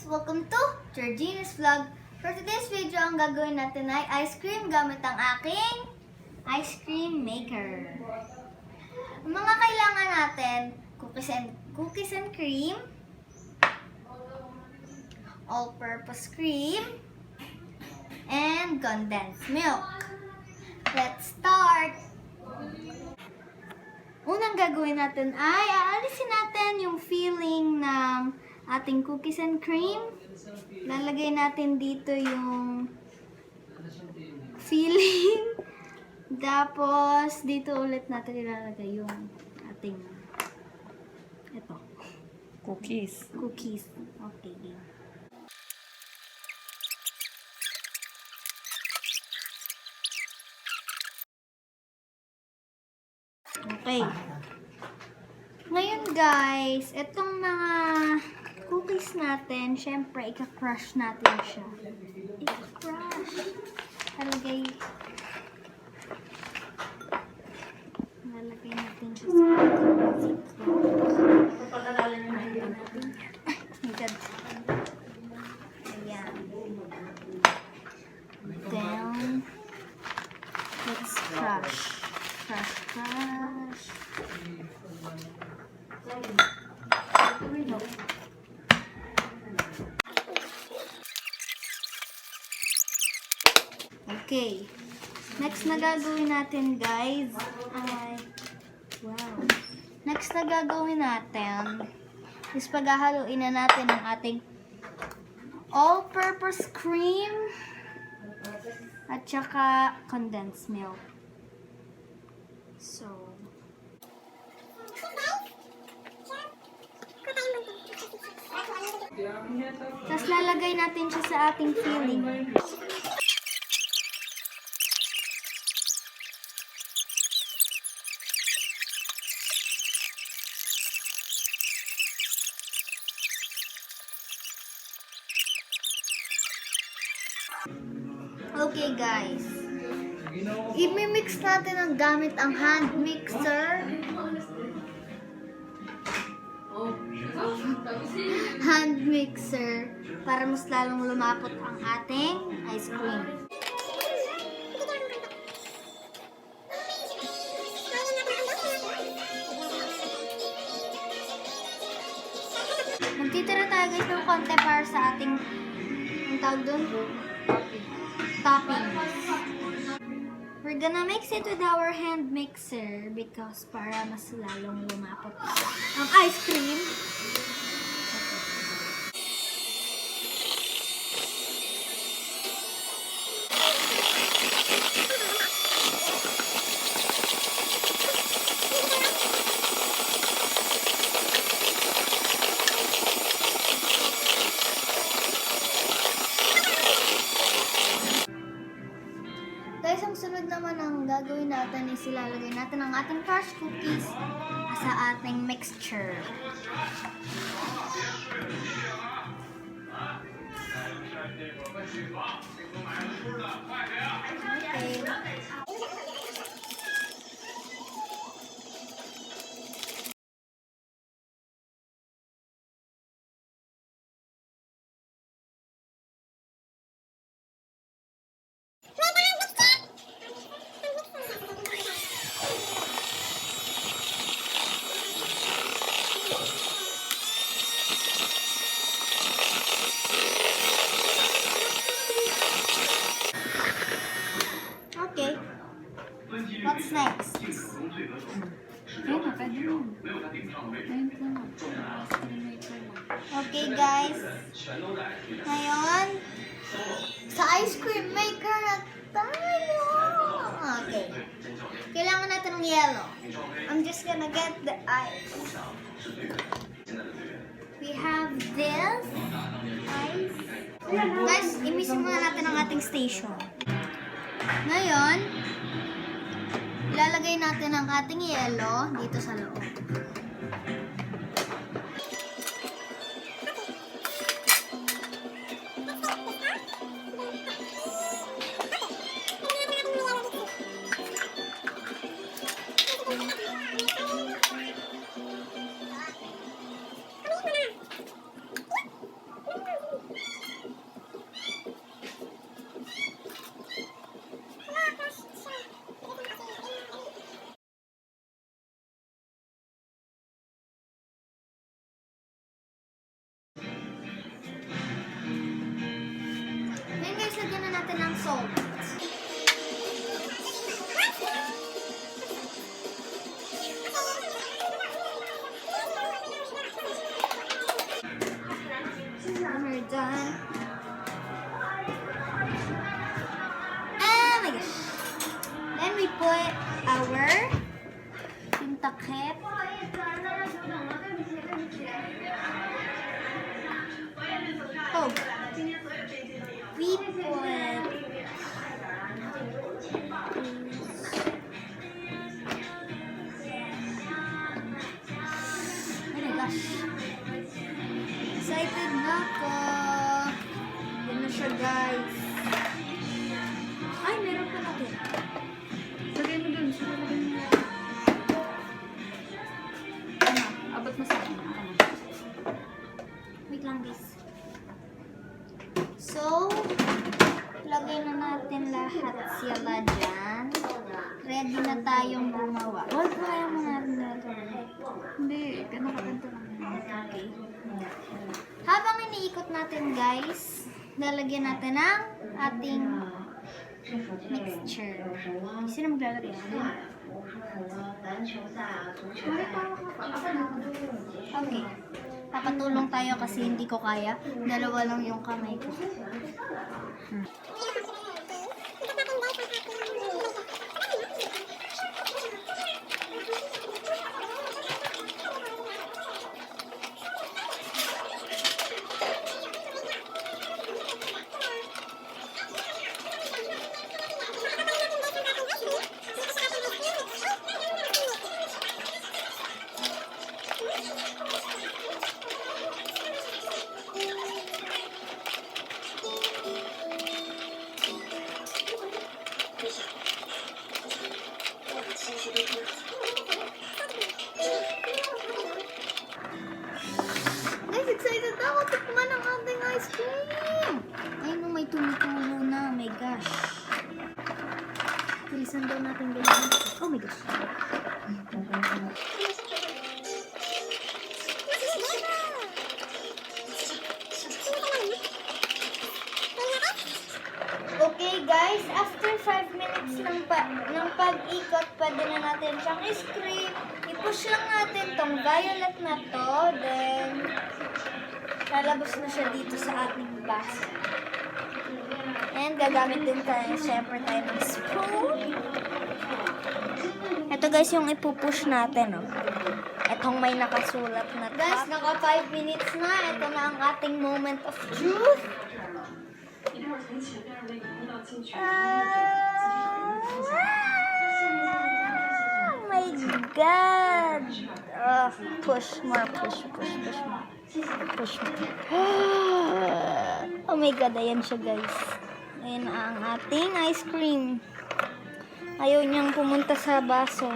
Welcome to Georgina's Vlog. For today's video, ang gagawin natin ay ice cream gamit ang aking ice cream maker. Ang mga kailangan natin, cookies and cream, all-purpose cream, and condensed milk. Let's start! Unang gagawin natin ay aalisin natin yung filling ng ating cookies and cream. Lalagay natin dito yung filling. Tapos, dito ulit natin ilalagay yung ating Cookies. cookies. Okay, game. Okay. Ngayon guys, itong mga cookies natin, syempre, ika-crush natin siya. Ika-crush. Lalagay natin siya sa ayan. Then, let's crush. Crush. Okay. Next na gagawin natin, guys, ay Next na gagawin natin is paghahaluin na natin ang ating all-purpose cream at saka condensed milk. So, tapos lalagay natin siya sa ating filling. Okay guys, i-mix natin ang gamit ang hand mixer. Hand mixer para mas lalong lumapot ang ating ice cream. Magtitira tayo guys ng konti para sa ating ang tawag doon? Toppings. We're gonna mix it with our hand mixer because para mas lalong lumapot ang ice cream. Guys, ang sunod naman ang gagawin natin is ilalagay natin ang ating crushed cookies sa ating mixture. Okay. Okay. What's next? Okay guys. Ngayon, sa ice cream maker na tayo. Okay. Kailangan natin ng yellow. I'm just gonna get the ice. We have this ice. Guys, imisin muna natin ang ating station. Ngayon, ilalagay natin ang ating yelo dito sa loob. natin ng salt. When we're done. Oh my gosh. Then we put our yung takip. Oh. We put oh my gosh. Excited na ako. Yan na siya, guys. Ay, meron pa natin. Lagay mo dun. Lagay mo. Ano? Abot mo sa akin. Ano? Wait lang, guys. So, lagay na natin lahat sila dyan. Ready na tayong gumawa. Wag, kaya mo natin natin. Hindi. Ganun ka lang. Okay. Habang iniikot natin, guys, lalagyan natin ang ating mixture. Sino maglalagay? Okay. Papatulong tayo kasi hindi ko kaya. Dalawa lang yung kamay ko. Guys, excited na ako tikman ang ating ice cream. Ayun, no, may tumutulo na. Oh my gosh. Bilisan daw natin ganyan. Oh my gosh. Okay guys, after 5 minutes ng pag-ikot, pwede na natin siyang i-scrape. I-push lang natin tong violet na to, then lalabas na siya dito sa ating baso. And gagamit din tayo, syempre tayo ng spoon. Ito guys yung ipupush natin, oh. Itong may nakasulat na top. Guys, naka 5 minutes na. Ito na ang ating moment of truth. Oh my God! Push more. Oh my God, ayan siya guys. Ayan ang ating ice cream. Ayaw niyang pumunta sa baso.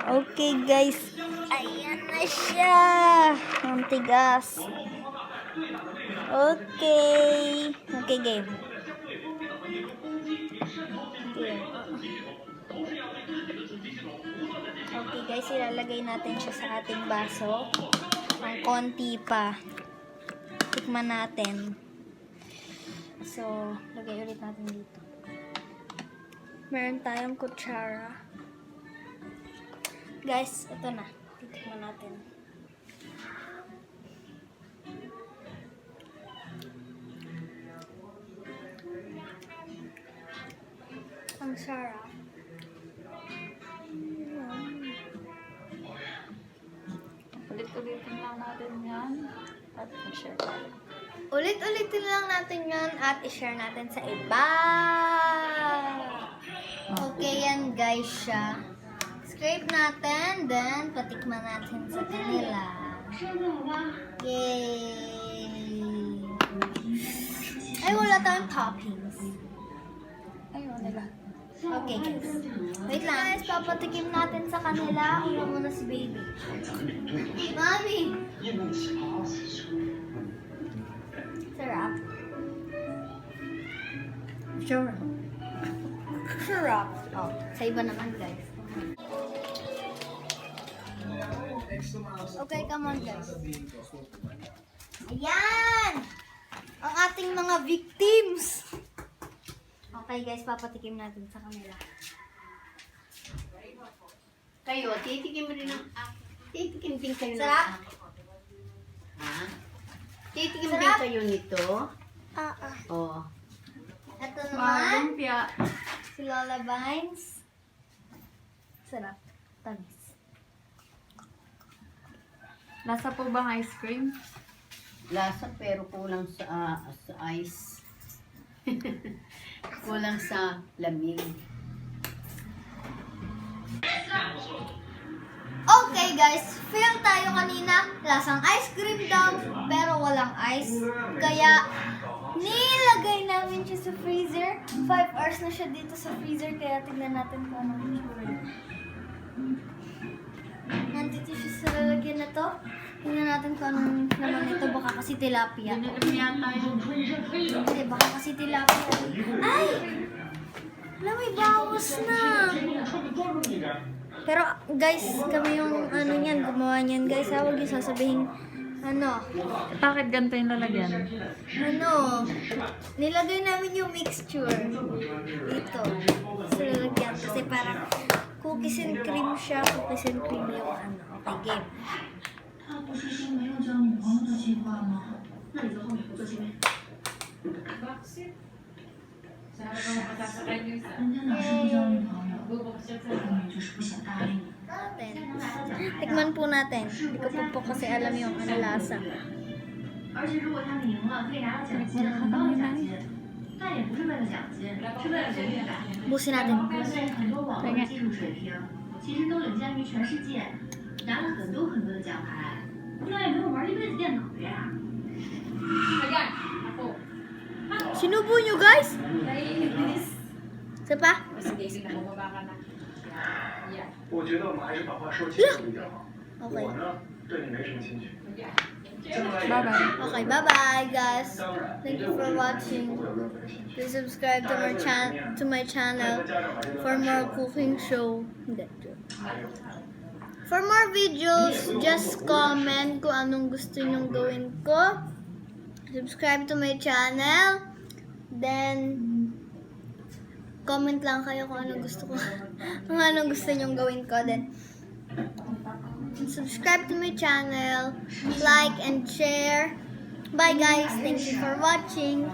Okay guys, ayan na siya. Ang tigas. Okay. Okay, game. Okay guys, ilalagay natin siya sa ating baso. Ang konti pa. Tikman natin. So, lagay ulit natin dito. Meron tayong kutsara. Guys, ito na. Titikman natin. Ang sarap. Ulit-ulitin lang natin yan. At i-share tayo. Ulit-ulitin lang natin yan at i-share natin sa iba. Okay yan guys siya. Scrape natin, then patikman natin sa kanila. Yay! Ay, wala tayong toppings. Ayun, nila. Okay guys. Wait lang. Guys, papatikim natin sa kanila. Ulo muna si baby. Mami! Sarap. Sarap. Oh, sa iba naman guys. Okay, come on guys. Ayan! ang ating mga victims. Okay guys, papatikim natin sa kanila. Kayo, titikim rin ng titikim din kayo ng Sarap? Ha? Titikim Sarap? din kayo nito? Oo. Ito Wow, naman, lumpia. si Lola Vines. Sarap. Tamis. Lasa po bang ice cream? Lasa pero kulang sa ice. Kulang sa lamig. Okay guys, feel tayo kanina, lasang ice cream daw, pero walang ice. Kaya, nilagay namin siya sa freezer. 5 hours na siya dito sa freezer, kaya tignan natin kung ano yung itsura niya. Nandito siya sa lalagyan na to. Tignan natin kung anong naman ito, baka kasi tilapia. Ganun yata yun. Hindi, baka kasi tilapia. Ay! Wala, may bawas na. Pero guys, kami yung ano niyan, gumawa niyan guys. Huwag yung sasabihin, ano, Bakit ganito yung lalagyan? nilagay namin yung mixture dito sa lalagyan. Kasi parang cookies and cream siya, cookies and cream yung ano. Okay, game. Tikman po natin. Hindi ko po kasi alam yung ano lasa. 而且如果他们赢了，可以拿到奖金，很高的奖金。但也不是为了奖金，是为了荣誉感。 Busin natin. 国内很多网络技术水平，其实都领先于全世界，拿了很多的奖牌。那也没有玩一辈子电脑的呀。 Sinubo nyo guys? Isa pa? 我觉得我们还是把话说清楚一点好。 Okay. 我呢，对你没什么兴趣。 Bye-bye. Okay, bye-bye guys. 当然， Thank you for watching. 我有任何的兴趣。 Please subscribe to my channel for more cooking show. Hindi, joke. For more videos, just comment kung anong gusto nyong gawin ko. Subscribe to my channel. Then, comment lang kayo kung anong gusto ko. Kung anong gusto nyong gawin ko. Then, subscribe to my channel. Like and share. Bye guys. Thank you for watching.